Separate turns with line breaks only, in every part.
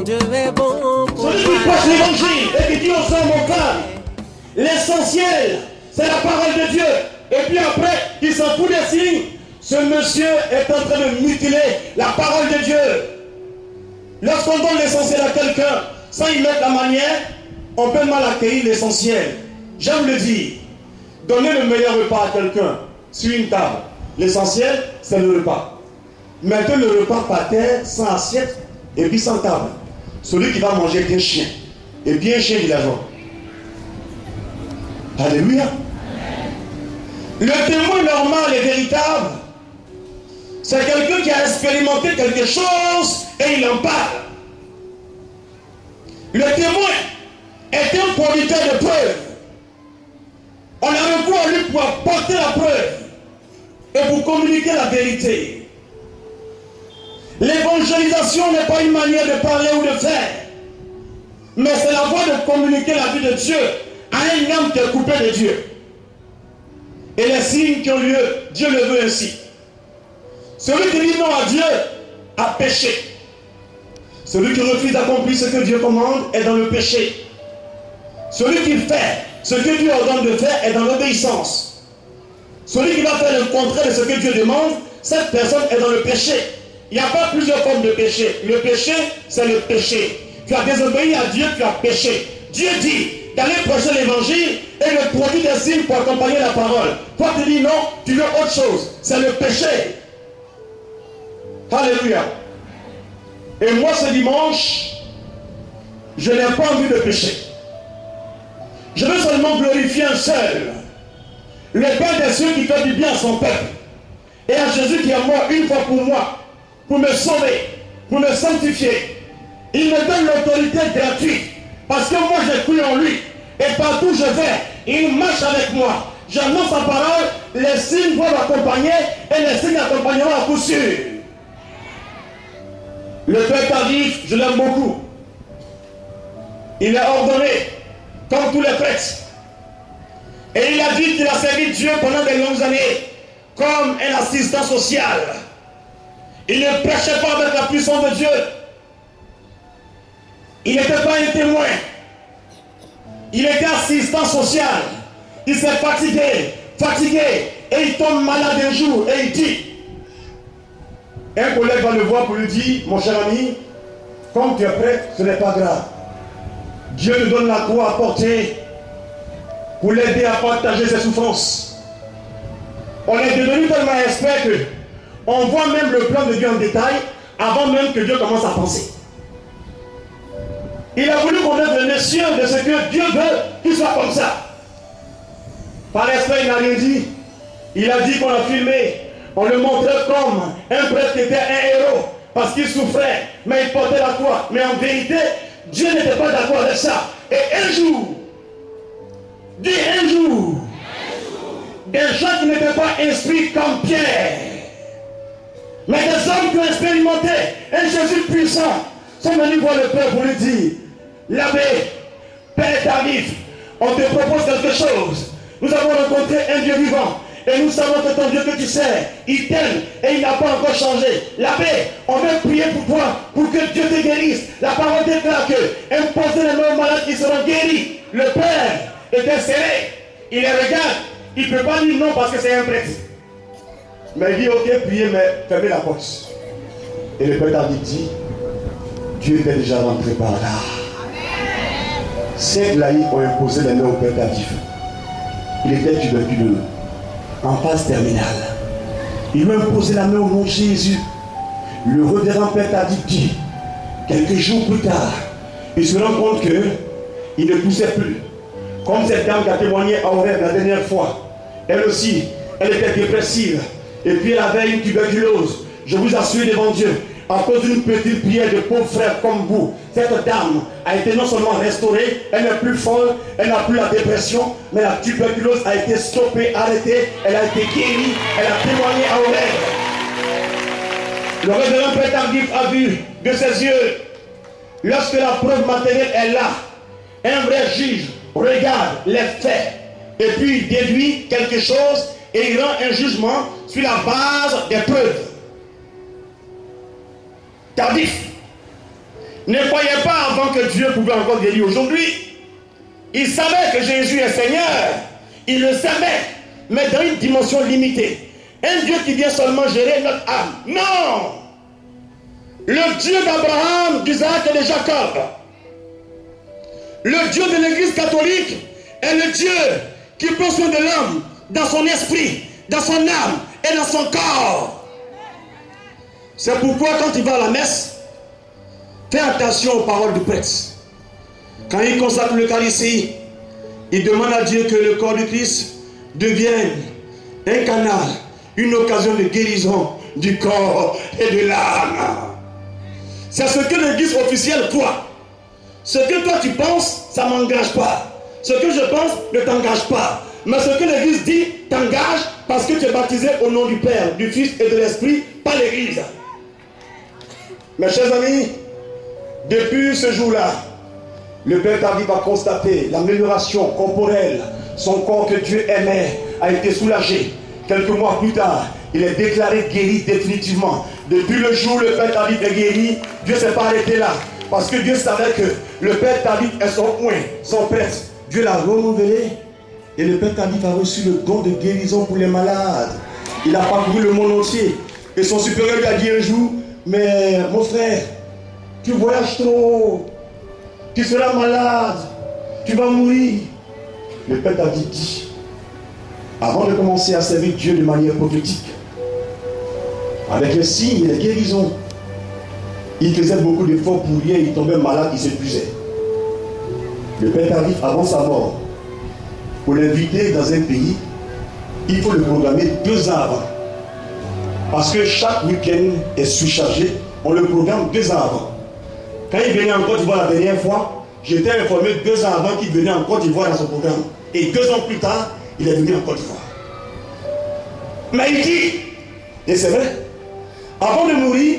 Dieu est bon pour
Celui qui prêche l'évangile et qui dit aux hommes, aux femmes, l'essentiel, c'est la parole de Dieu. Et puis après, il s'en fout des signes. Ce monsieur est en train de mutiler la parole de Dieu. Lorsqu'on donne l'essentiel à quelqu'un, sans y mettre la manière, on peut mal accueillir l'essentiel. J'aime le dire. Donner le meilleur repas à quelqu'un sur une table. L'essentiel, c'est le repas. Mettez le repas par terre, sans assiette, et puis sans table. Celui qui va manger est un chien. Et bien un chien villageois. Alléluia. Le témoin normal et véritable, c'est quelqu'un qui a expérimenté quelque chose et il en parle. Le témoin est un producteur de preuves. On a recours à lui pour apporter la preuve et pour communiquer la vérité. L'évangélisation n'est pas une manière de parler ou de faire, mais c'est la voie de communiquer la vie de Dieu à un homme qui est coupé de Dieu. Et les signes qui ont lieu, Dieu le veut ainsi. Celui qui dit non à Dieu a péché. Celui qui refuse d'accomplir ce que Dieu commande est dans le péché. Celui qui fait ce que Dieu ordonne de faire est dans l'obéissance. Celui qui va faire le contraire de ce que Dieu demande, cette personne est dans le péché. Il n'y a pas plusieurs formes de péché. Le péché, c'est le péché. Tu as désobéi à Dieu, tu as péché. Dieu dit d'aller prêcher l'évangile et de produire des signes pour accompagner la parole. Toi tu dis non, tu veux autre chose. C'est le péché. Alléluia. Et moi ce dimanche, je n'ai pas envie de pécher. Je veux seulement glorifier un seul. Le Père des cieux qui fait du bien à son peuple. Et à Jésus qui est mort une fois pour me sauver, pour me sanctifier. Il me donne l'autorité gratuite. Parce que moi j'ai cru en lui. Et partout où je vais, il marche avec moi. J'annonce sa parole, les signes vont m'accompagner et les signes accompagneront à coup sûr. Le Père Tardif, je l'aime beaucoup. Il est ordonné, comme tous les prêtres. Et il a dit qu'il a servi Dieu pendant de longues années, comme un assistant social. Il ne prêchait pas avec la puissance de Dieu. Il n'était pas un témoin. Il était assistant social. Il s'est fatigué, et il tombe malade un jour, et il dit, un collègue va le voir pour lui dire, mon cher ami, comme tu es prêt, ce n'est pas grave. Dieu nous donne la croix à porter pour l'aider à partager ses souffrances. On est devenu tellement expert que on voit même le plan de Dieu en détail avant même que Dieu commence à penser. Il a voulu qu'on ait le sien de ce que Dieu veut qu'il soit comme ça. Par respect, il n'a rien dit. Il a dit qu'on a filmé. On le montrait comme un prêtre qui était un héros parce qu'il souffrait, mais il portait la croix. Mais en vérité, Dieu n'était pas d'accord avec ça. Et un jour, des gens qui n'étaient pas instruits comme Pierre, mais des hommes qui ont expérimenté un Jésus puissant, sont venus voir le Père pour lui dire, l'abbé, Père Tardif, on te propose quelque chose. Nous avons rencontré un Dieu vivant. Et nous savons que ton Dieu que tu sers, il t'aime et il n'a pas encore changé. L'abbé, on veut prier pour toi, pour que Dieu te guérisse. La parole déclare que imposer les mains aux malades qui seront guéris. Le Père était serré. Il les regarde. Il ne peut pas dire non parce que c'est un prêtre. Mais il dit ok, priez, mais fermez la porte. Et le Père Tardif dit, Dieu était déjà rentré par là. 5 laïcs ont imposé les mains au Père Tardif. Il était tuberculeux, en phase terminale. Ils lui ont imposé la main au nom de Jésus. Le révérend Père Tardif dit, quelques jours plus tard, il se rend compte qu'il ne poussait plus. Comme cette dame qui a témoigné à Aurèle la dernière fois. Elle aussi, elle était dépressive. Et puis elle avait une tuberculose. Je vous assure devant Dieu, à cause d'une petite prière de pauvres frères comme vous, cette dame a été non seulement restaurée, elle n'est plus folle, elle n'a plus la dépression, mais la tuberculose a été stoppée, arrêtée, elle a été guérie, elle a témoigné à Aurèle. Le révérend Père Tardif a vu de ses yeux, lorsque la preuve matérielle est là, un vrai juge regarde les faits, et puis il déduit quelque chose, et il rend un jugement sur la base des preuves. Tardif, ne croyaient pas avant que Dieu pouvait encore guérir aujourd'hui. Ils savaient que Jésus est Seigneur. Ils le savaient, mais dans une dimension limitée. Un Dieu qui vient seulement gérer notre âme. Non! Le Dieu d'Abraham, d'Isaac et de Jacob, le Dieu de l'Église catholique est le Dieu qui prend soin de l'homme dans son esprit, dans son âme et dans son corps. C'est pourquoi quand il va à la messe, fais attention aux paroles du prêtre. Quand il consacre l'Eucharistie, il demande à Dieu que le corps du Christ devienne un canal, une occasion de guérison du corps et de l'âme. C'est ce que l'Église officielle croit. Ce que toi tu penses, ça ne m'engage pas. Ce que je pense ne t'engage pas. Mais ce que l'Église dit t'engage parce que tu es baptisé au nom du Père, du Fils et de l'Esprit par l'Église. Mes chers amis, depuis ce jour-là, le Père David va constater l'amélioration corporelle. Son corps que Dieu aimait a été soulagé. Quelques mois plus tard, il est déclaré guéri définitivement. Depuis le jour où le Père David est guéri, Dieu ne s'est pas arrêté là. Parce que Dieu savait que le Père David est son oint, son prêtre. Dieu l'a renouvelé. Et le Père David a reçu le don de guérison pour les malades. Il a parcouru le monde entier. Et son supérieur lui a dit un jour, mais mon frère, tu voyages trop. Tu seras malade. Tu vas mourir. Le Père David dit, avant de commencer à servir Dieu de manière prophétique, avec les signes et les guérisons, il faisait beaucoup d'efforts pour rien, il tombait malade, il s'épuisait. Le Père David, avant sa mort, pour l'inviter dans un pays, il faut le programmer 2 ans avant. Parce que chaque week-end est surchargé, on le programme 2 ans avant. Quand il venait en Côte d'Ivoire la dernière fois, j'étais informé 2 ans avant qu'il venait en Côte d'Ivoire dans son programme. Et 2 ans plus tard, il est venu en Côte d'Ivoire. Mais il dit, et c'est vrai, avant de mourir,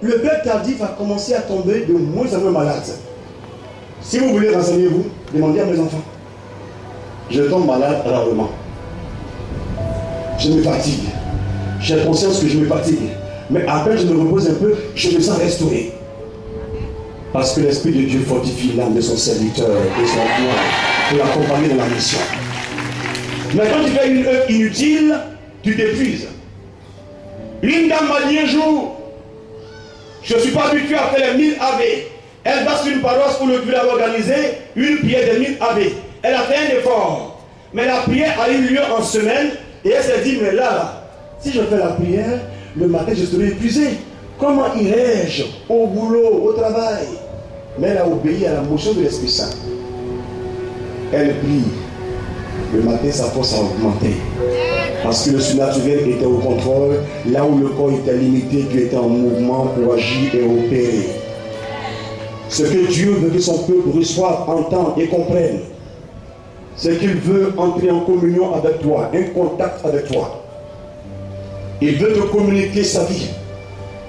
le Père David va commencer à tomber de moins en moins malade. Si vous voulez renseigner-vous, demandez à mes enfants. Je tombe malade rarement. Je me fatigue. J'ai conscience que je me fatigue. Mais après, je me repose un peu, je me sens restauré. Parce que l'Esprit de Dieu fortifie l'âme de son serviteur et son gloire pour l'accompagner dans la mission. Mais quand tu fais une œuvre inutile, tu t'épuises. Une dame m'a dit un jour, je ne suis pas habitué à faire les 1000 AV. Elle va sur une paroisse où le curé a organisé une prière des 1000 AV. Elle a fait un effort. Mais la prière a eu lieu en semaine. Et elle s'est dit, mais là, si je fais la prière, le matin je serai épuisé. Comment irai-je au boulot, au travail? Mais elle a obéi à la motion de l'Esprit Saint. Elle prie. Le matin, sa force a augmenté. Parce que le surnaturel était au contrôle. Là où le corps était limité, Dieu était en mouvement pour agir et opérer. Ce que Dieu veut que son peuple reçoive, entende et comprenne, c'est qu'il veut entrer en communion avec toi, un contact avec toi. Il veut te communiquer sa vie.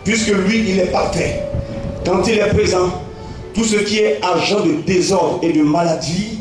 Puisque lui, il est parfait. Quand il est présent, tout ce qui est agent de désordre et de maladie,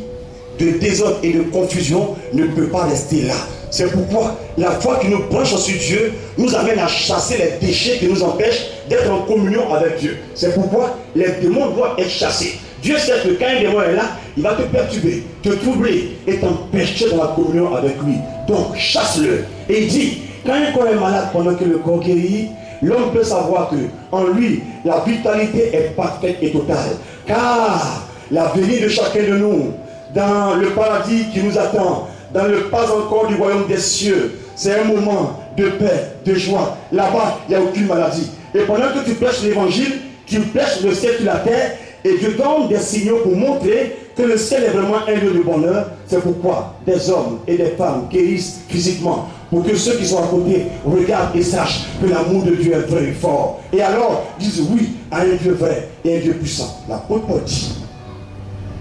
de désordre et de confusion ne peut pas rester là. C'est pourquoi la foi qui nous branche sur Dieu nous amène à chasser les déchets qui nous empêchent d'être en communion avec Dieu. C'est pourquoi les démons doivent être chassés. Dieu sait que quand un démon est là, il va te perturber, te troubler et t'empêcher dans la communion avec lui. Donc chasse-le. Et il dit, quand un corps est malade pendant que le corps guérit, l'homme peut savoir que en lui, la vitalité est parfaite et totale. Car la venue de chacun de nous dans le paradis qui nous attend, dans le pas encore du royaume des cieux, c'est un moment de paix, de joie. Là-bas, il n'y a aucune maladie. Et pendant que tu prêches l'évangile, tu prêches le ciel sur la terre, et Dieu donne des signaux pour montrer que le ciel est vraiment un lieu de bonheur. C'est pourquoi des hommes et des femmes guérissent physiquement, pour que ceux qui sont à côté regardent et sachent que l'amour de Dieu est vrai et fort. Et alors disent oui à un Dieu vrai et un Dieu puissant. L'apôtre Paul dit,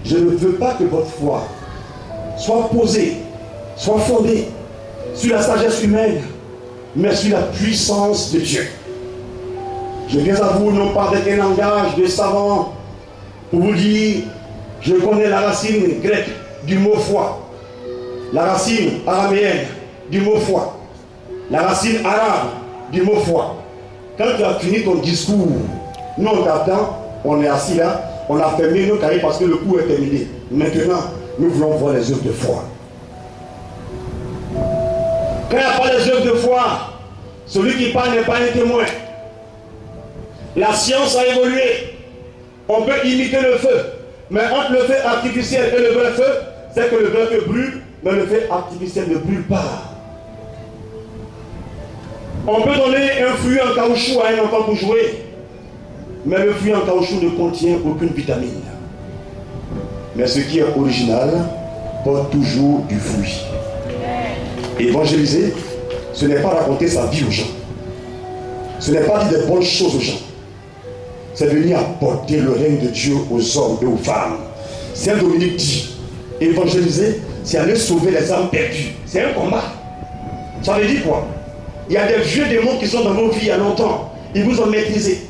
je ne veux pas que votre foi soit posée, soit fondée sur la sagesse humaine, mais sur la puissance de Dieu. Je viens à vous non pas avec un langage de savant pour vous dire, je connais la racine grecque du mot foi, la racine araméenne du mot foi, la racine arabe du mot foi. Quand tu as fini ton discours, nous on t'attend On est assis là, on a fermé nos cahiers parce que le cours est terminé. Maintenant, nous voulons voir les œuvres de foi. Quand il n'y a pas les œuvres de foi, celui qui parle n'est pas un témoin. La science a évolué. On peut imiter le feu. Mais entre le feu artificiel et le vrai feu, c'est que le vrai feu brûle, mais le feu artificiel ne brûle pas. On peut donner un fruit en caoutchouc à un enfant pour jouer, mais le fruit en caoutchouc ne contient aucune vitamine. Mais ce qui est original porte toujours du fruit. Évangéliser, ce n'est pas raconter sa vie aux gens. Ce n'est pas dire des bonnes choses aux gens. C'est venir apporter le règne de Dieu aux hommes et aux femmes. Saint Dominique dit, évangéliser, c'est aller sauver les âmes perdues. C'est un combat. Ça veut dire quoi? Il y a des vieux démons qui sont dans vos vies il y a longtemps. Ils vous ont maîtrisé.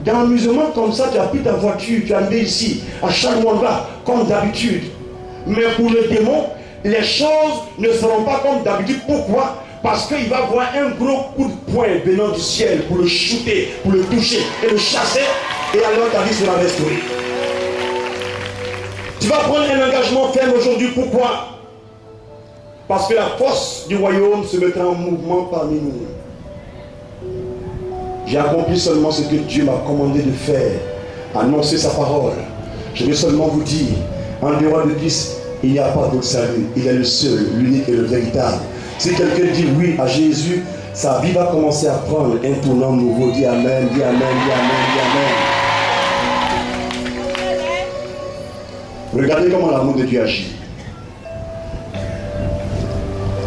Dans l'amusement comme ça, tu as pris ta voiture, tu as amené ici, à chaque endroit, comme d'habitude. Mais pour le démon, les choses ne seront pas comme d'habitude. Pourquoi? Parce qu'il va avoir un gros coup de poing venant du ciel pour le shooter, pour le toucher et le chasser. Et alors ta vie sera restaurée. Tu vas prendre un engagement ferme aujourd'hui. Pourquoi? Parce que la force du royaume se mettra en mouvement parmi nous. J'ai accompli seulement ce que Dieu m'a commandé de faire. Annoncer sa parole. Je vais seulement vous dire, en dehors de Christ, il n'y a pas d'autre salut. Il est le seul, l'unique et le véritable. Si quelqu'un dit oui à Jésus, sa vie va commencer à prendre un tournant nouveau. Dis Amen, dis Amen, dis Amen, dis Amen. Regardez comment l'amour de Dieu agit.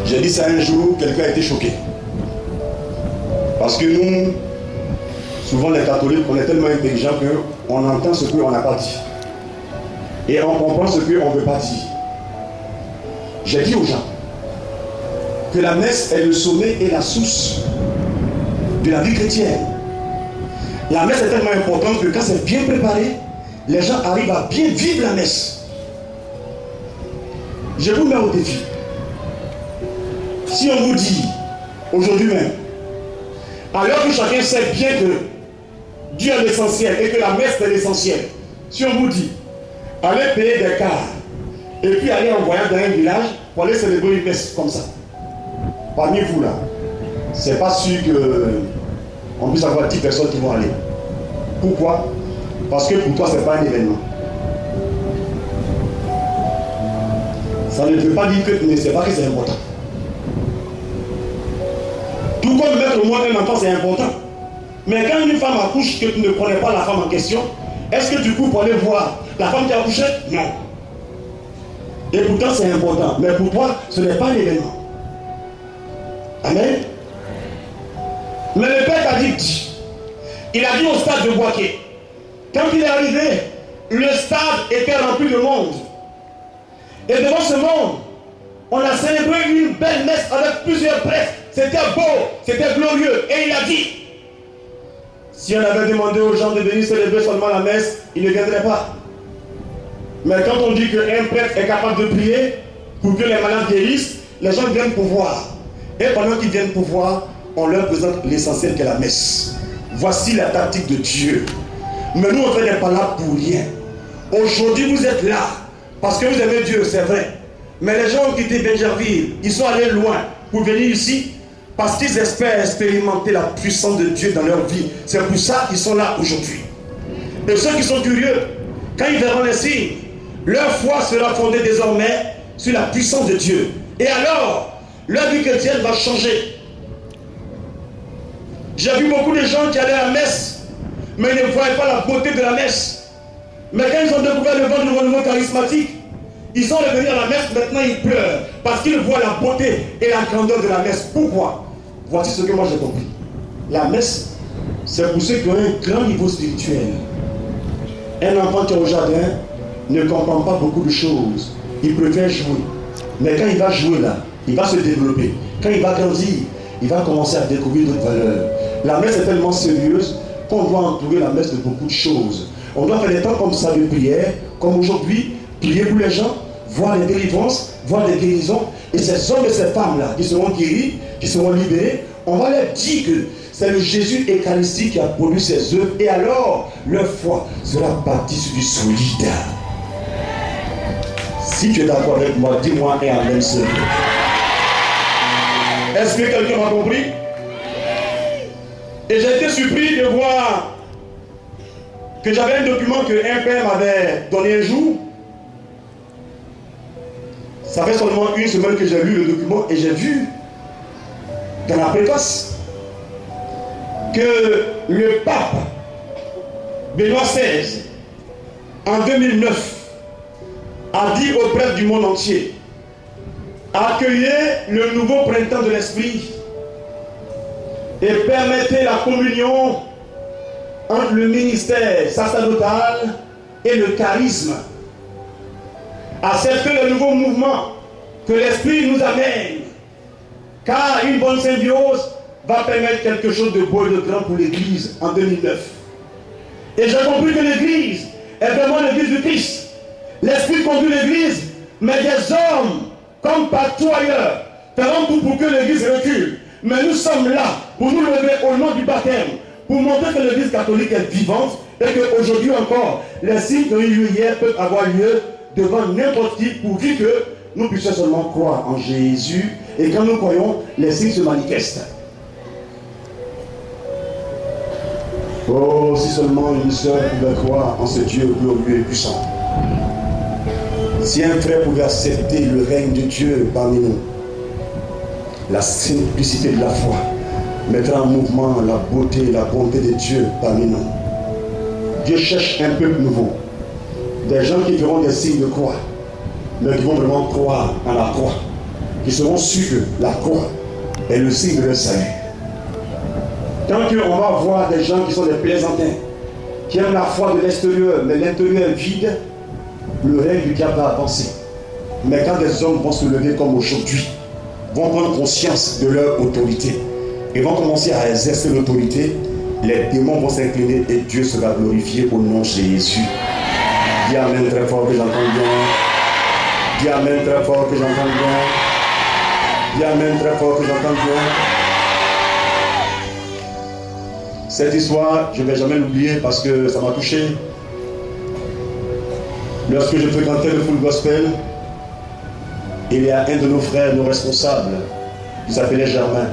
J'ai dit ça un jour, quelqu'un a été choqué. Parce que nous, souvent les catholiques, on est tellement intelligents qu'on entend ce qu'on n'a pas dit. Et on comprend ce qu'on ne veut pas dire. J'ai dit aux gens que la messe est le sommet et la source de la vie chrétienne. La messe est tellement importante que quand c'est bien préparé, les gens arrivent à bien vivre la messe. Je vous mets au défi. Si on vous dit, aujourd'hui même, alors que chacun sait bien que Dieu est l'essentiel et que la messe est l'essentiel, si on vous dit, allez payer des cars et puis aller en voyage dans un village pour aller célébrer une messe comme ça, parmi vous là, c'est pas sûr qu'on puisse avoir 10 personnes qui vont aller. Pourquoi? Parce que pour toi, ce n'est pas un événement. Ça ne veut pas dire que tu ne sais pas que c'est important. Tout comme mettre au monde un enfant, c'est important. Mais quand une femme accouche, que tu ne connais pas la femme en question, est-ce que du coup, pour aller voir la femme qui a accouché? Non. Et pourtant, c'est important. Mais pour toi, ce n'est pas un événement. Amen. Mais le Père t'a dit, il a dit au stade de Boaké, quand il est arrivé, le stade était rempli de monde. Et devant ce monde, on a célébré une belle messe avec plusieurs prêtres. C'était beau, c'était glorieux. Et il a dit, si on avait demandé aux gens de venir célébrer seulement la messe, ils ne viendraient pas. Mais quand on dit qu'un prêtre est capable de prier pour que les malades guérissent, les gens viennent pour voir. Et pendant qu'ils viennent pour voir, on leur présente l'essentiel qu'est la messe. Voici la tactique de Dieu. Mais nous, on fait des palabres pour rien. Aujourd'hui, vous êtes là parce que vous aimez Dieu, c'est vrai. Mais les gens ont quitté Benjerville, ils sont allés loin pour venir ici parce qu'ils espèrent expérimenter la puissance de Dieu dans leur vie. C'est pour ça qu'ils sont là aujourd'hui. Et ceux qui sont curieux, quand ils verront les signes, leur foi sera fondée désormais sur la puissance de Dieu. Et alors, leur vie chrétienne va changer. J'ai vu beaucoup de gens qui allaient à la messe, mais ils ne voyaient pas la beauté de la messe. Mais quand ils ont découvert le vent du renouveau charismatique, ils sont revenus à la messe, maintenant ils pleurent, parce qu'ils voient la beauté et la grandeur de la messe. Pourquoi? Voici ce que moi j'ai compris. La messe, c'est pour ceux qui ont un grand niveau spirituel. Un enfant qui est au jardin ne comprend pas beaucoup de choses. Il préfère jouer. Mais quand il va jouer là, il va se développer. Quand il va grandir, il va commencer à découvrir d'autres valeurs. La messe est tellement sérieuse qu'on doit entourer la messe de beaucoup de choses. On doit faire des temps comme ça de prière, comme aujourd'hui, prier pour les gens, voir les délivrances, voir les guérisons. Et ces hommes et ces femmes-là qui seront guéris, qui seront libérés, on va leur dire que C'est le Jésus eucharistique qui a produit ses œuvres. Et alors, leur foi sera bâtie sur du solide. Si tu es d'accord avec moi, dis-moi et amen seul. Est-ce que quelqu'un m'a compris? Et j'ai été surpris de voir que j'avais un document qu'un père m'avait donné un jour. Ça fait seulement une semaine que j'ai lu le document et j'ai vu dans la préface que le pape Benoît XVI en 2009 a dit aux prêtres du monde entier: accueillez le nouveau printemps de l'esprit et permettez la communion entre le ministère sacerdotal et le charisme. Acceptez le nouveau mouvement que l'esprit nous amène, car une bonne symbiose va permettre quelque chose de beau et de grand pour l'Église en 2009. Et j'ai compris que l'Église est vraiment l'Église du Christ. L'Esprit conduit l'Église, mais des hommes, comme partout ailleurs, feront tout pour que l'Église recule. Mais nous sommes là pour nous lever au nom du baptême, pour montrer que l'Église catholique est vivante et qu'aujourd'hui encore, les signes qui ont eu lieu hier peuvent avoir lieu devant n'importe qui, pourvu que nous puissions seulement croire en Jésus. Et quand nous croyons, les signes se manifestent. Oh, si seulement une sœur pouvait croire en ce Dieu glorieux et puissant. Si un frère pouvait accepter le règne de Dieu parmi nous, la simplicité de la foi mettra en mouvement la beauté et la bonté de Dieu parmi nous. Dieu cherche un peuple nouveau, des gens qui feront des signes de croix, mais qui vont vraiment croire en la croix, qui seront sûrs que la croix est le signe de leur salut. Tant qu'on va voir des gens qui sont des plaisantins, qui aiment la foi de l'extérieur, mais l'intérieur est vide, le règne du diable va avancer. Mais quand des hommes vont se lever comme aujourd'hui, vont prendre conscience de leur autorité et vont commencer à exercer l'autorité, les démons vont s'incliner et Dieu sera glorifié au nom de Jésus. Dis amen très fort que j'entends bien. Dis amen très fort que j'entends bien. Dis amen très fort que j'entends bien. Cette histoire, je ne vais jamais l'oublier parce que ça m'a touché. Lorsque je fréquentais le Full Gospel, il y a un de nos frères, nos responsables, qui s'appelait Germain.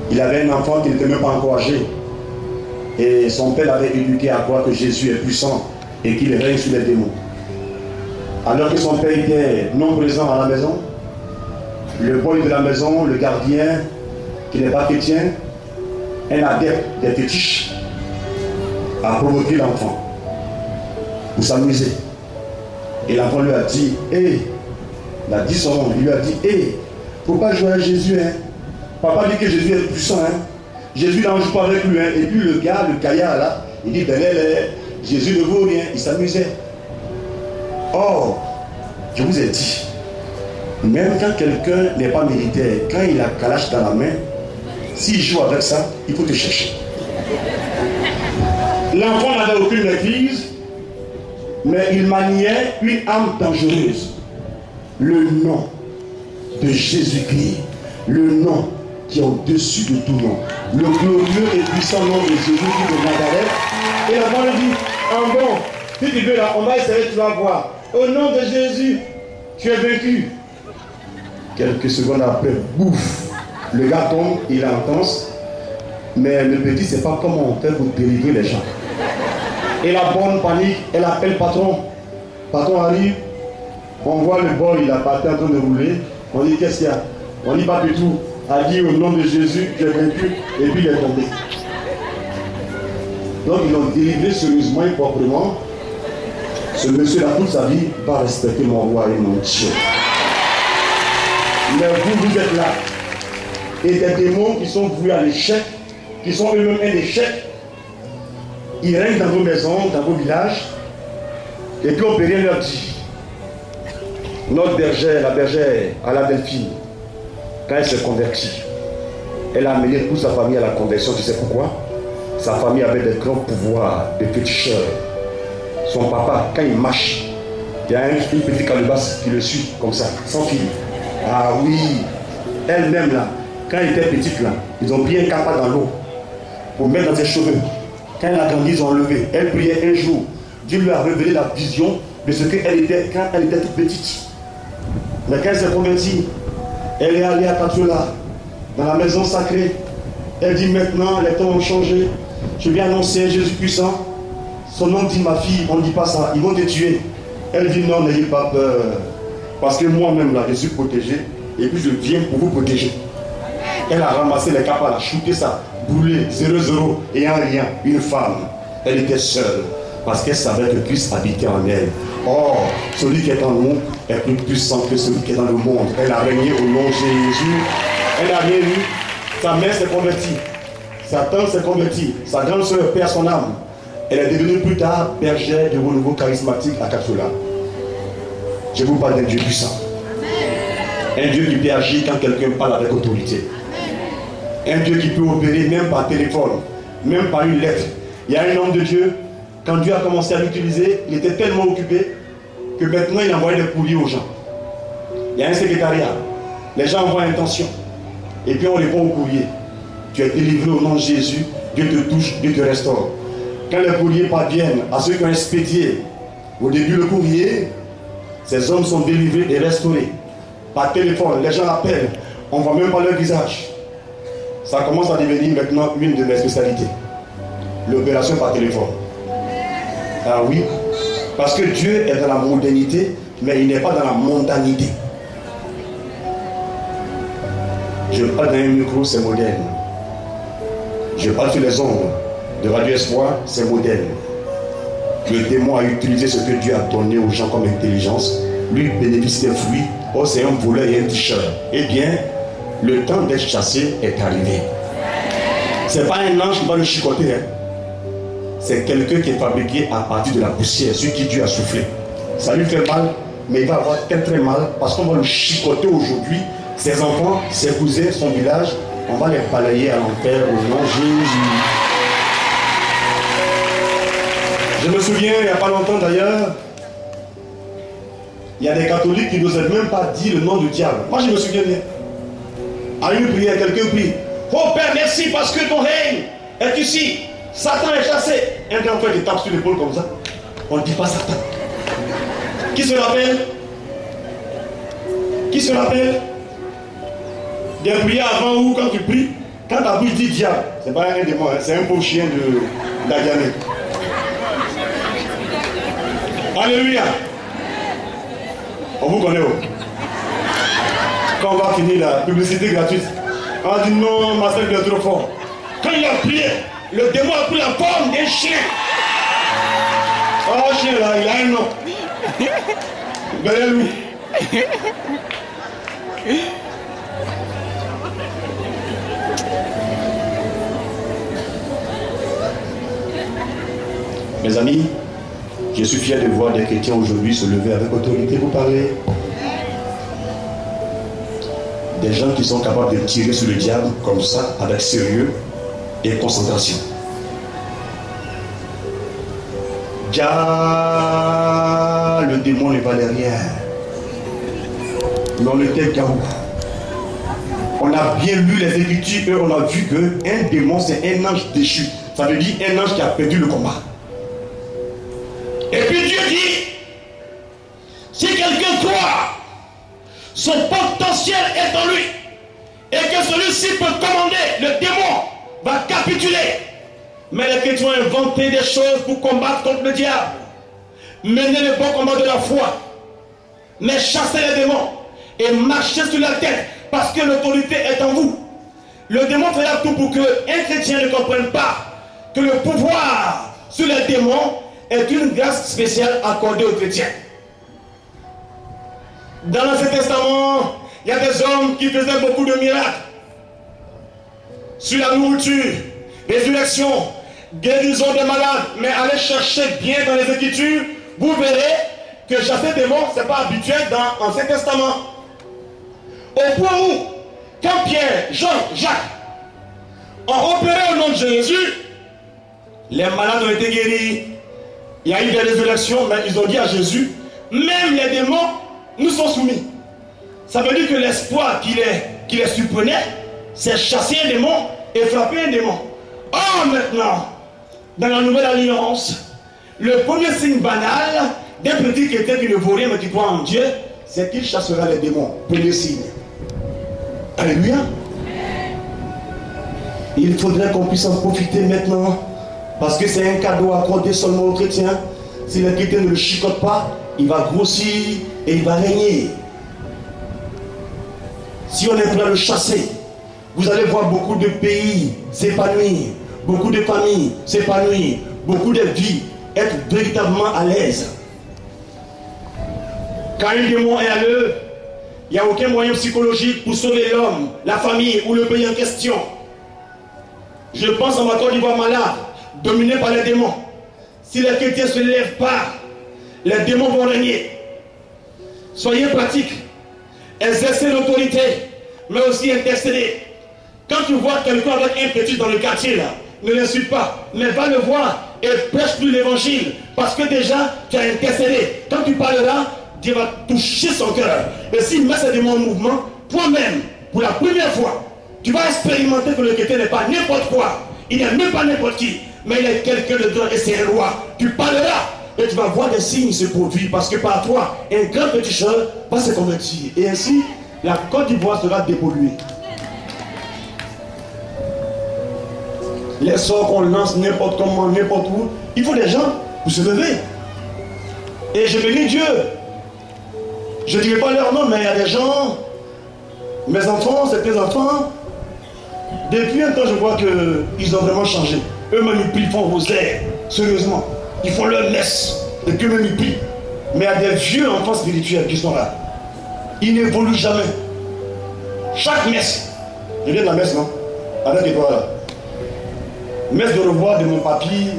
Il avait un enfant qui n'était même pas encore âgé. Et son père l'avait éduqué à croire que Jésus est puissant et qu'il règne sur les démons. Alors que son père était non présent à la maison, le boy de la maison, le gardien, qui n'est pas chrétien, un adepte des fétiches, a provoqué l'enfant pour s'amuser. Et l'enfant lui a dit, hé, il a dit son nom, il lui a dit, hé, faut pas jouer à Jésus, hein. Papa dit que Jésus est puissant, hein. Jésus n'en joue pas avec lui, hein. Et puis le gars, le caillard là, il dit, ben Jésus ne vaut rien, il s'amusait. Or, je vous ai dit, même quand quelqu'un n'est pas militaire, quand il a Kalash dans la main, s'il joue avec ça, il faut te chercher. L'enfant n'avait aucune maîtrise, mais il maniait une âme dangereuse. Le nom de Jésus-Christ, le nom qui est au-dessus de tout nom, le glorieux et puissant nom de Jésus-Christ de Nazareth. Et l'enfant lui dit, en bon, si tu veux là, on va essayer, tu vas voir. Au nom de Jésus, tu es vaincu. Quelques secondes après, bouf, le gars tombe, il est intense, mais le petit ne sait pas comment on fait pour délivrer les gens. Et la bonne panique, elle appelle le patron. Le patron arrive, on voit le boy, il a pas en train de rouler. On dit, qu'est-ce qu'il y a? On dit, pas du tout. A dit, au nom de Jésus, tu es vaincu, et puis il est tombé. Donc ils l'ont délivré sérieusement et proprement. Ce monsieur-là, toute sa vie, va respecter mon roi et mon Dieu. Mais vous, vous êtes là. Et des démons qui sont voués à l'échec, qui sont eux-mêmes un échec, ils règnent dans vos maisons, dans vos villages, et puis on peut rien leur dire. Notre bergère, la bergère à la Delphine, quand elle s'est convertie, elle a amené toute sa famille à la conversion. Tu sais pourquoi? Sa famille avait des grands pouvoirs de féticheurs. Son papa, quand il marche, il y a une petite calebasse qui le suit, comme ça, sans fil. Ah oui, elle-même là, quand elle était petite là, ils ont bien capé dans l'eau. pour mettre dans ses cheveux. Quand elle a grandi, ils ont enlevé. Elle priait un jour. Dieu lui a révélé la vision de ce qu'elle était quand elle était toute petite. Mais quand elle s'est convertie, elle est allée à Katoula, dans la maison sacrée. Elle dit maintenant, les temps ont changé. Je viens annoncer Jésus puissant. Son nom dit ma fille, on ne dit pas ça, ils vont te tuer. Elle dit non, n'ayez pas peur. Parce que moi-même là, je suis protégé. Et puis je viens pour vous protéger. Elle a ramassé les capas, elle a shooté ça, brûlé, 0-0, ayant rien, une femme. Elle était seule, parce qu'elle savait que Christ habitait en elle. Or, celui qui est en nous est plus puissant que celui qui est dans le monde. Elle a régné au nom de Jésus. Elle n'a rien eu. Sa mère s'est convertie. Sa tante s'est convertie. Sa grande soeur perd son âme. Elle est devenue plus tard bergère de renouveau charismatique à Katoula. Je vous parle d'un Dieu puissant. Un Dieu qui peut agir quand quelqu'un parle avec autorité. Un Dieu qui peut opérer même par téléphone, même par une lettre. Il y a un homme de Dieu, quand Dieu a commencé à l'utiliser, il était tellement occupé que maintenant il envoyait des courriers aux gens. Il y a un secrétariat. Les gens envoient intention. Et puis on répond au courrier. Tu es délivré au nom de Jésus. Dieu te touche, Dieu te restaure. Quand les courriers parviennent à ceux qui ont expédié au début le courrier, ces hommes sont délivrés et restaurés. Par téléphone, les gens appellent. On ne voit même pas leur visage. Ça commence à devenir maintenant une de mes spécialités. L'opération par téléphone. Ah oui, parce que Dieu est dans la modernité, mais il n'est pas dans la mondanité. Je parle dans un micro, c'est moderne. Je parle sur les ondes de Radio Espoir, c'est moderne. Le démon a utilisé ce que Dieu a donné aux gens comme intelligence. Lui bénéficie des fruits. Oh, c'est un voleur et un tricheur. Eh bien, le temps d'être chassé est arrivé. Ce n'est pas un ange qui va le chicoter. Hein. C'est quelqu'un qui est fabriqué à partir de la poussière, celui qui Dieu a soufflé. Ça lui fait mal, mais il va avoir très mal parce qu'on va le chicoter aujourd'hui. Ses enfants, ses cousins, son village, on va les balayer à l'enfer au nom de Jésus. Je me souviens, il n'y a pas longtemps d'ailleurs, il y a des catholiques qui n'osaient même pas dire le nom du diable. Moi je me souviens bien. À une prière, quelqu'un prie. Oh Père, merci parce que ton règne est ici. Satan est chassé. Un grand frère qui tape sur l'épaule comme ça. On ne dit pas Satan. Qui se rappelle? Qui se rappelle? Des prières avant ou quand tu pries, quand ta bouche dit diable, c'est pas un démon, hein, c'est un pauvre chien de d'Adiané. Alléluia. On vous connaît où? Quand on va finir la publicité gratuite, on va dire non, ma soeur est trop fort. Quand il a prié, le démon a pris la forme d'un chien. Oh, chien là, il a un nom. Belelou. Mes amis, je suis fier de voir des chrétiens aujourd'hui se lever avec autorité pour parler. Des gens qui sont capables de tirer sur le diable comme ça, avec sérieux et concentration. Le démon ne valait rien. Mais on était gaou. On a bien lu les Écritures et on a vu qu'un démon c'est un ange déchu. Ça veut dire un ange qui a perdu le combat. Et puis Dieu dit, si quelqu'un croit, son potentiel est en lui, et que celui-ci peut commander, le démon va capituler. Mais les chrétiens ont inventé des choses pour combattre contre le diable. Mener le bon combat de la foi, mais chasser les démons et marcher sur la tête parce que l'autorité est en vous. Le démon fera tout pour qu'un chrétien ne comprenne pas que le pouvoir sur les démons est une grâce spéciale accordée aux chrétiens. Dans l'Ancien Testament, il y a des hommes qui faisaient beaucoup de miracles sur la nourriture, résurrection, guérison des malades. Mais allez chercher bien dans les Écritures, vous verrez que chasser des démons, ce n'est pas habituel dans l'Ancien Testament. Au point où, quand Pierre, Jean, Jacques ont opéré au nom de Jésus, les malades ont été guéris. Il y a eu des résurrections, mais ils ont dit à Jésus, même les démons nous sont soumis. Ça veut dire que l'espoir qui les surprenait, c'est chasser un démon et frapper un démon. Or maintenant, dans la nouvelle alliance, le premier signe banal d'un petit chrétien qui ne vaut rien mais qui croit en Dieu, c'est qu'il chassera les démons. Premier signe. Alléluia. Il faudrait qu'on puisse en profiter maintenant, parce que c'est un cadeau accordé seulement aux chrétiens. Si le chrétien ne le chicote pas, il va grossir et il va régner. Si on est prêt à le chasser, vous allez voir beaucoup de pays s'épanouir, beaucoup de familles s'épanouir, beaucoup de vies être véritablement à l'aise. Quand un démon est à l'œuvre, il n'y a aucun moyen psychologique pour sauver l'homme, la famille ou le pays en question. Je pense à ma Côte d'Ivoire malade, dominée par les démons. Si les chrétiens ne se lèvent pas, les démons vont régner. Soyez pratiques. Exercez l'autorité, mais aussi intercéder. Quand tu vois quelqu'un avec un petit dans le quartier, là, ne l'insulte pas, mais va le voir et prêche-lui l'évangile. Parce que déjà, tu as intercédé. Quand tu parleras, Dieu va toucher son cœur. Et s'il met ses démons en mouvement, toi-même, pour la première fois, tu vas expérimenter que le chrétien n'est pas n'importe quoi. Il n'est même pas n'importe qui, mais il est quelqu'un de grand et c'est un roi. Tu parleras et tu vas voir des signes se produire parce que par toi, un grand petit chemin va se convertir. Et ainsi, la Côte d'Ivoire sera dépolluée. Les sorts qu'on lance n'importe comment, n'importe où, il faut des gens pour se lever. Et je bénis Dieu. Je ne dirai pas leur nom, mais il y a des gens, mes enfants, certains enfants, depuis un temps, je vois qu'ils ont vraiment changé. Eux-mêmes, ils prient, ils font rosaire, sérieusement. Ils font leur messe, et qu'eux-mêmes, ils prient. Mais il y a des vieux enfants spirituels qui sont là. Ils n'évoluent jamais. Chaque messe, je viens de la messe, non? Avec les doigts là. Messe de revoir de mon papy,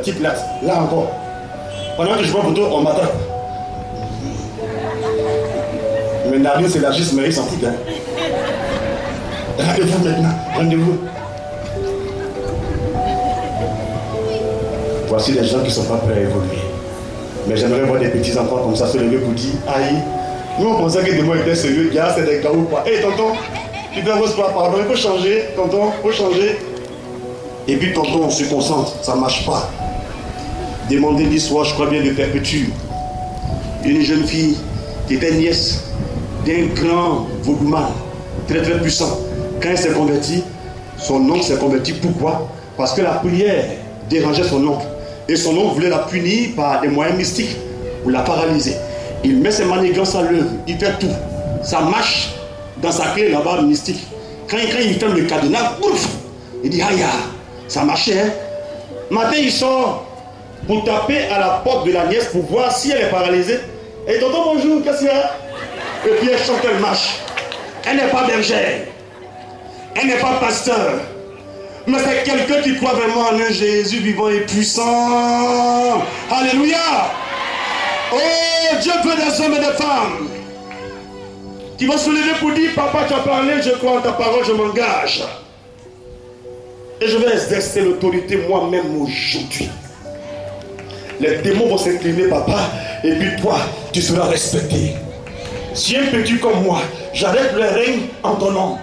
type là encore. Pendant que je vois photo, on m'attrape. Mais Nario s'élargisse, mais il s'en fout. Hein. Rendez-vous maintenant, rendez-vous. Voici les gens qui ne sont pas prêts à évoluer. Mais j'aimerais voir des petits enfants comme ça se lever pour dire aïe. Nous on pensait que des mots étaient sérieux, gars, c'est des caoutchoucs quoi. Hé tonton, tu dois recevoir pardon, il faut changer, tonton, il faut changer. Et puis tonton, on se concentre, ça ne marche pas. Demandez l'histoire, je crois bien, de Perpétue. Une jeune fille qui était nièce d'un grand vaudouman, très très puissant. Quand elle s'est convertie, son oncle s'est converti. Pourquoi? Parce que la prière dérangeait son oncle. Et son oncle voulait la punir par des moyens mystiques pour la paralyser. Il met ses manigances à l'œuvre, il fait tout. Ça marche dans sa clé là-bas mystique. Quand il ferme le cadenas, ouf, il dit aïe, ça marchait. Hein? Matin, il sort pour taper à la porte de la nièce pour voir si elle est paralysée. Et tonton, bonjour, qu'est-ce qu'il y a? Et puis elle chante, elle marche. Elle n'est pas bergère. Elle n'est pas pasteur. Mais c'est quelqu'un qui croit vraiment en un Jésus vivant et puissant. Alléluia. Oh, Dieu veut des hommes et des femmes qui vont se lever pour dire, papa, tu as parlé, je crois en ta parole, je m'engage. Et je vais exercer l'autorité moi-même aujourd'hui. Les démons vont s'incliner, papa, et puis toi, tu seras respecté. Si un petit comme moi, j'arrête le règne en ton nom,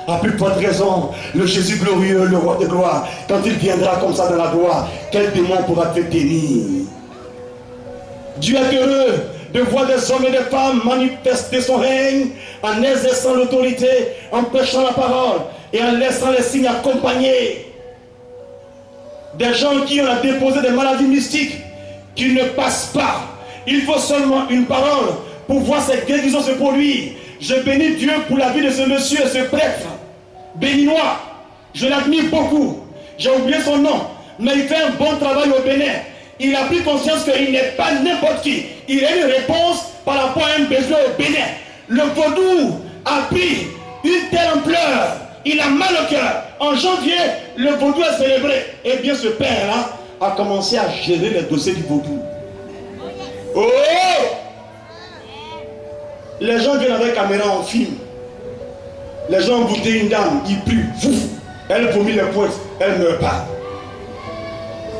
à plus forte raison, le Jésus glorieux, le roi de gloire, quand il viendra comme ça dans la gloire, quel démon pourra te tenir? Dieu est heureux de voir des hommes et des femmes manifester son règne en exerçant l'autorité, en prêchant la parole et en laissant les signes accompagner. Des gens qui ont déposé des maladies mystiques qui ne passent pas. Il faut seulement une parole pour voir ces guérisons se produire. Je bénis Dieu pour la vie de ce monsieur, ce prêtre béninois. Je l'admire beaucoup. J'ai oublié son nom, mais il fait un bon travail au Bénin. Il a pris conscience qu'il n'est pas n'importe qui. Il a une réponse par rapport à un besoin au Bénin. Le vaudou a pris une telle ampleur. Il a mal au cœur. En janvier, le vaudou est célébré. Eh bien, ce père-là a commencé à gérer les dossiers du vaudou. Oh! Les gens viennent avec caméra en film. Les gens ont goûté une dame, ils prient. Elle vomit les pointes, elle ne meurt pas.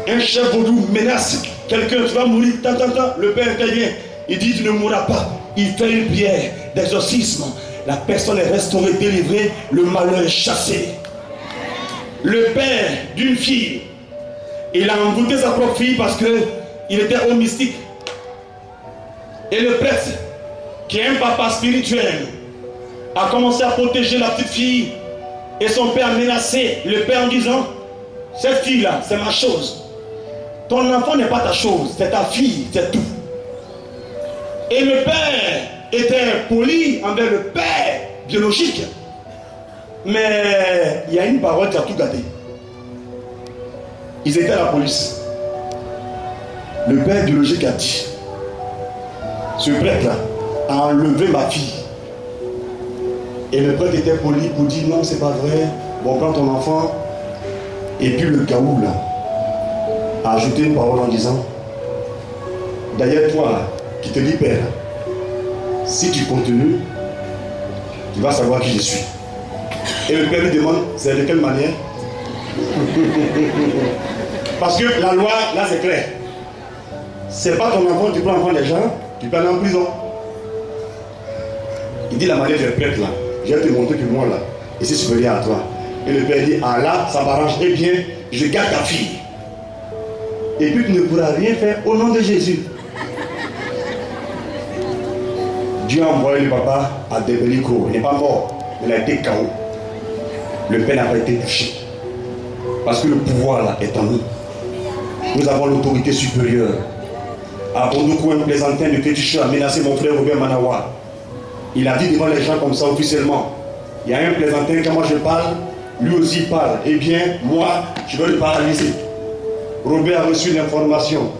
Un chef vaudou menace quelqu'un, tu vas mourir, tant. Le père intervient. Il dit, tu ne mourras pas. Il fait une prière d'exorcisme. La personne est restaurée, délivrée, le malheur est chassé. le père d'une fille, il a envoûté sa propre fille parce qu'il était homme mystique. Et le prêtre, qui est un papa spirituel, a commencé à protéger la petite fille. Et son père a menacé le père en disant, cette fille-là, c'est ma chose. Ton enfant n'est pas ta chose, c'est ta fille, c'est tout. Et le père était poli envers le père biologique. Mais il y a une parole qui a tout gâté. Ils étaient à la police. Le père biologique a dit, ce prêtre-là a enlevé ma fille. Et le prêtre était poli pour dire, non, c'est pas vrai. Bon, prends ton enfant. Et puis le gaou là a ajouté une parole en disant, d'ailleurs toi là, qui te dis père, si tu continues, tu vas savoir qui je suis. Et le père lui demande, c'est de quelle manière? Parce que la loi, là c'est clair. C'est pas ton enfant, tu prends l'enfant des gens, tu peux aller en prison. Il dit la manière du prêtre là, je vais te montrer que moi là, et c'est supérieur à toi. Et le père dit, ah là, ça m'arrange, eh bien, je garde ta fille. Et puis tu ne pourras rien faire au nom de Jésus. Dieu a envoyé le papa à Debelico. Il n'est pas mort, il a été KO. Le père n'a pas été touché. Parce que le pouvoir là est en nous. Nous avons l'autorité supérieure. À Bondoukou, un plaisantin de Féticheux a menacé mon frère Robert Manawa. Il a dit devant les gens comme ça officiellement, il y a un plaisantin, quand moi je parle, lui aussi parle. Eh bien, moi, je vais le paralyser. Robert a reçu l'information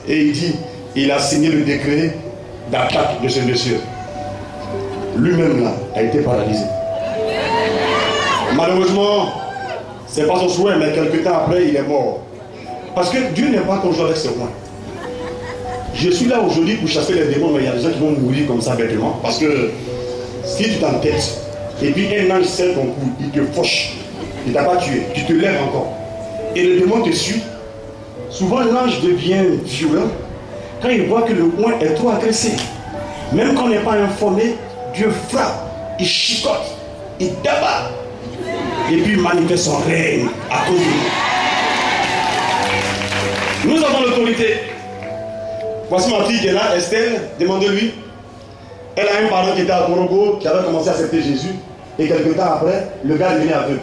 et il dit, il a signé le décret d'attaque de ce monsieur. Lui-même là a été paralysé. Malheureusement, c'est pas son souhait, mais quelques temps après, il est mort. Parce que Dieu n'est pas toujours avec ce roi. Je suis là aujourd'hui pour chasser les démons, mais il y a des gens qui vont mourir comme ça bêtement. Parce que si tu t'entêtes, et puis un ange serre ton cou, il te fauche, il ne t'a pas tué, tu te lèves encore. Et le démon te suit. Souvent l'ange devient violent quand il voit que le coin est trop agressé. Même quand on n'est pas informé, Dieu frappe, il chicote, il tabac. Et puis il manifeste son règne à cause de nous. Nous avons l'autorité. Voici ma fille qui est là, Estelle, demandez-lui. Elle a un parent qui était à Korogo, qui avait commencé à accepter Jésus. Et quelques temps après, le gars devenait aveugle.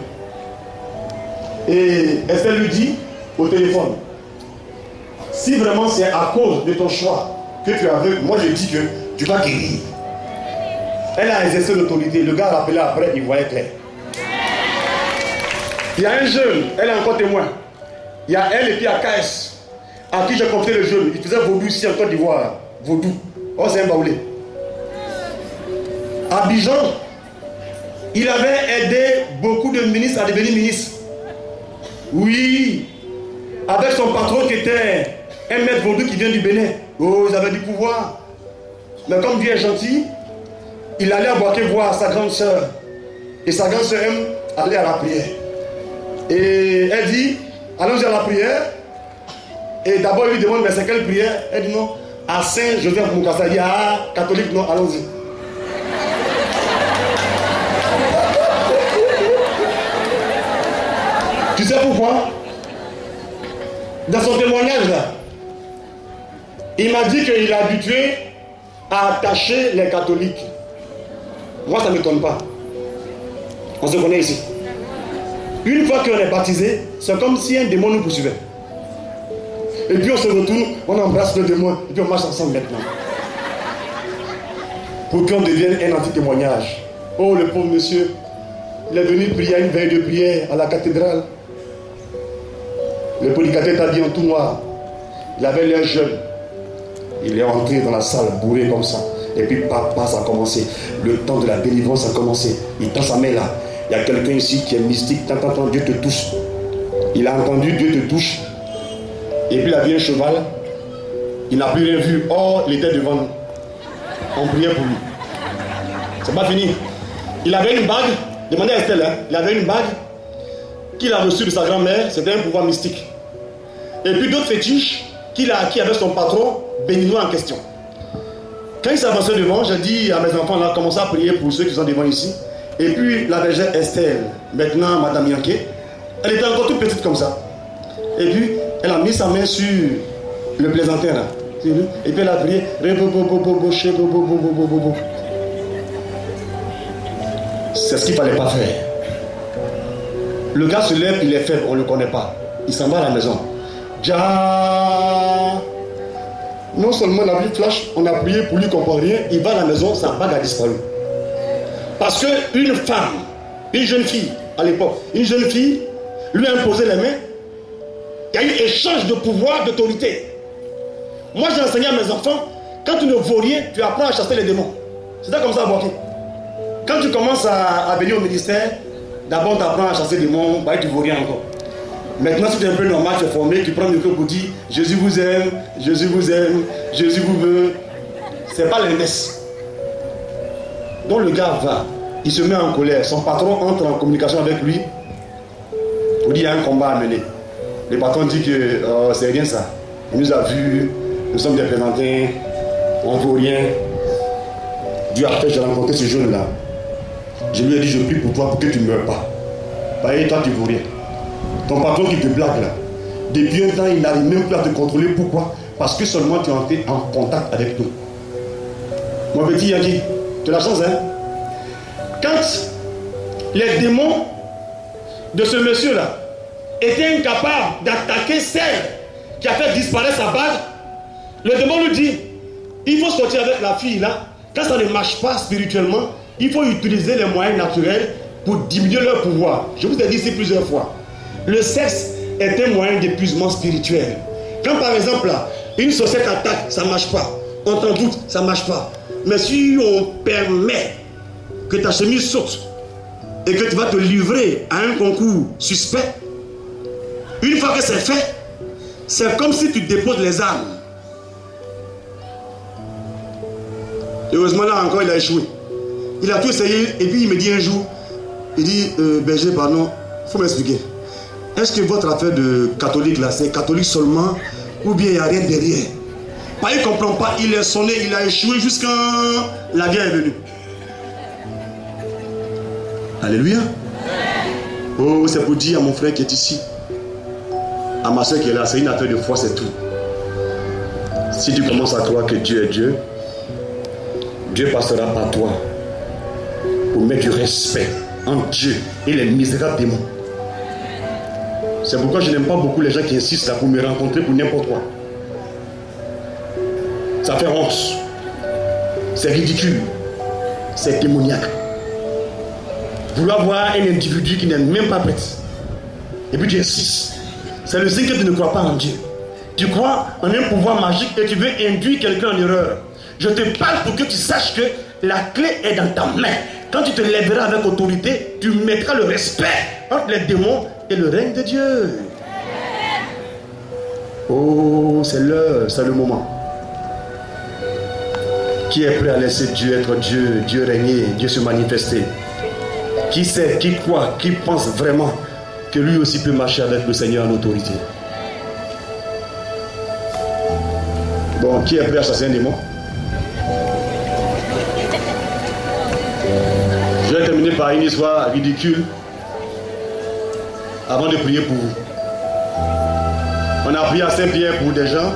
Et Estelle lui dit au téléphone, si vraiment c'est à cause de ton choix que tu es aveugle, moi je dis que tu vas guérir. Elle a exercé l'autorité. Le gars a rappelé après, il voyait clair. Il y a un jeune, elle est encore témoin. Il y a elle et puis à KS, à qui j'ai confié le jeune. Il faisait vaudou ici en Côte d'Ivoire. Vaudou. Oh, c'est un baoulé. À Abidjan, il avait aidé beaucoup de ministres à devenir ministres. Oui, avec son patron qui était un maître vaudou qui vient du Bénin. Oh, ils avaient du pouvoir. Mais comme Dieu est gentil, il allait à Boaké voir sa grande soeur. Et sa grande soeur aime aller à la prière. Et elle dit, allons-y à la prière. Et d'abord, il lui demande, mais c'est quelle prière? Elle dit non, à Saint-Joseph Moukassa. Elle dit, ah, catholique, non, allons-y. Tu sais pourquoi? Dans son témoignage là, il m'a dit qu'il est habitué à attacher les catholiques. Moi, ça ne m'étonne pas. On se connaît ici. Une fois qu'on est baptisé, c'est comme si un démon nous poursuivait. Et puis on se retourne, on embrasse le démon, et puis on marche ensemble maintenant. Pour qu'on devienne un anti-témoignage. Oh, le pauvre monsieur, il est venu prier à une veille de prière à la cathédrale. Le prédicateur est habillé en tout noir. Il avait l'air jeune. Il est entré dans la salle, bourré comme ça. Et puis, papa, ça a commencé. Le temps de la délivrance a commencé. Il tend sa main là. Il y a quelqu'un ici qui est mystique. T'entends, Dieu te touche. Il a entendu, Dieu te touche. Et puis, il a vu un cheval. Il n'a plus rien vu. Or, il était devant nous. On priait pour lui. C'est pas fini. Il avait une bague. Demandez à Estelle, hein. Il avait une bague qu'il a reçue de sa grand-mère. C'était un pouvoir mystique. Et puis, d'autres fétiches qu'il a acquis avec son patron béninois en question. Quand il s'est avancé devant, j'ai dit à mes enfants, on a commencé à prier pour ceux qui sont devant ici. Et puis la bergère Estelle, maintenant Madame Yanké,
Elle était encore toute petite comme ça. Et puis, elle a mis sa main sur le plaisantin là. Et puis elle a crié. C'est ce qu'il ne fallait pas faire. Le gars se lève, il est faible, on ne le connaît pas. Il s'en va à la maison. Ja. Non seulement la vie flash, on a prié pour lui comprendre rien, il va à la maison, sa bague a disparu. Parce qu'une femme, une jeune fille, à l'époque, une jeune fille lui a imposé les mains. Il y a eu échange de pouvoir, d'autorité. Moi j'ai enseigné à mes enfants, quand tu ne vaux rien, tu apprends à chasser les démons. C'est ça comme ça à Boaké. Quand tu commences à venir au ministère, d'abord tu apprends à chasser les démons, bah, tu ne vaux rien encore. Maintenant, si tu es un peu normal, tu es formé, tu prends le micro pour dire Jésus vous aime, Jésus vous aime, Jésus vous veut. C'est pas l'inverse. Donc le gars va, il se met en colère, son patron entre en communication avec lui. Il dit il y a un combat à mener. Le patron dit que c'est rien ça. Il nous a vus, nous sommes des plaisantins, on ne vaut rien. Dieu a fait, j'ai rencontré ce jeune-là. Je lui ai dit je prie pour toi pour que tu ne meurs pas. Voyez, toi tu ne vaux rien. Ton patron qui te blague là, depuis un temps, il n'arrive même plus à te contrôler. Pourquoi? Parce que seulement tu es entré en contact avec nous. Mon petit Yaki, tu as la chance, hein? Quand les démons de ce monsieur-là étaient incapables d'attaquer celle qui a fait disparaître sa bague, le démon lui dit, il faut sortir avec la fille là. Quand ça ne marche pas spirituellement, il faut utiliser les moyens naturels pour diminuer leur pouvoir. Je vous ai dit ici plusieurs fois. Le sexe est un moyen d'épuisement spirituel. Quand par exemple là, une sorcière attaque, ça ne marche pas. On t'en doute, ça ne marche pas. Mais si on permet que ta chemise saute et que tu vas te livrer à un concours suspect, une fois que c'est fait, c'est comme si tu déposes les armes. Heureusement là encore il a échoué. Il a tout essayé et puis il me dit un jour, il dit berger pardon, il faut m'expliquer. Est-ce que votre affaire de catholique là, c'est catholique seulement ou bien il n'y a rien derrière? Pas, il ne comprend pas, il est sonné, il a échoué jusqu'à la guerre est venue. Alléluia. Oh, c'est pour dire à mon frère qui est ici, à ma soeur qui est là, c'est une affaire de foi, c'est tout. Si tu commences à croire que Dieu est Dieu, Dieu passera par toi pour mettre du respect entre Dieu et les misérables démons. C'est pourquoi je n'aime pas beaucoup les gens qui insistent là pour me rencontrer pour n'importe quoi. Ça fait honte. C'est ridicule. C'est démoniaque. Vouloir voir un individu qui n'est même pas prêt. Et puis tu insistes. C'est le signe que tu ne crois pas en Dieu. Tu crois en un pouvoir magique et tu veux induire quelqu'un en erreur. Je te parle pour que tu saches que la clé est dans ta main. Quand tu te lèveras avec autorité, tu mettras le respect entre les démons et le règne de Dieu. Oh, c'est l'heure, c'est le moment. Qui est prêt à laisser Dieu être Dieu, Dieu régner, Dieu se manifester? Qui sait, qui croit, qui pense vraiment que lui aussi peut marcher avec le Seigneur en autorité? Bon, qui est prêt à chasser un démon? Je vais terminer par une histoire ridicule avant de prier pour vous. On a prié à Saint-Pierre pour des gens.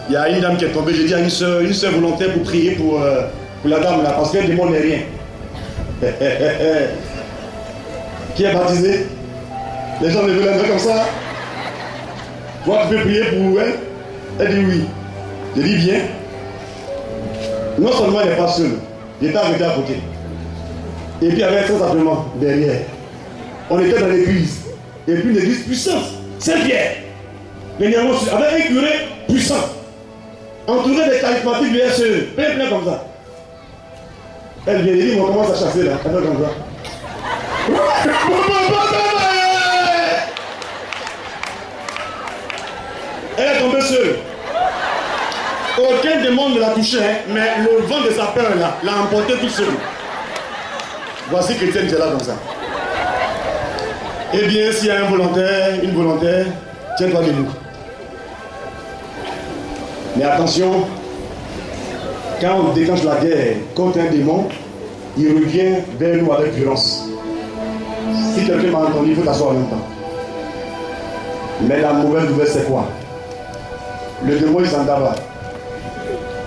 Il y a une dame qui est tombée. J'ai dit à une soeur volontaire pour prier pour la dame là, parce qu'elle demande rien. Qui est baptisé? Les gens lèvent la main comme ça. Toi, tu peux prier pour elle? Elle dit oui. Je dis bien. Non seulement elle n'est pas seule, j'étais avec elle à côté. Et puis il y avait très simplement derrière. On était dans l'église. Et puis l'église puissante. Saint-Pierre. Avec un curé puissant. Entouré des charismatiques du SE. Plein comme ça. Elle vient dire, on commence à chasser là. Elle fait comme ça. Elle est tombée seule. Aucun démon ne l'a touché, hein, mais le vent de sa peur là l'a emporté tout seul. Voici Chrétienne qui est là comme ça. Eh bien, s'il y a un volontaire, une volontaire, tiens-toi debout. Mais attention, quand on déclenche la guerre contre un démon, il revient vers nous avec violence. Si quelqu'un m'a entendu, il faut t'asseoir en même temps.
Mais la mauvaise nouvelle, c'est quoi? Le démon, il s'en va.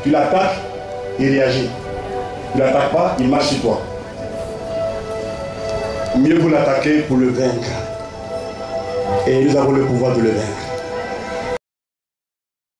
Tu l'attaques, il réagit. Tu ne l'attaques pas, il marche sur toi. Mieux vous l'attaquer pour le vaincre. Et nous avons le pouvoir de le vaincre.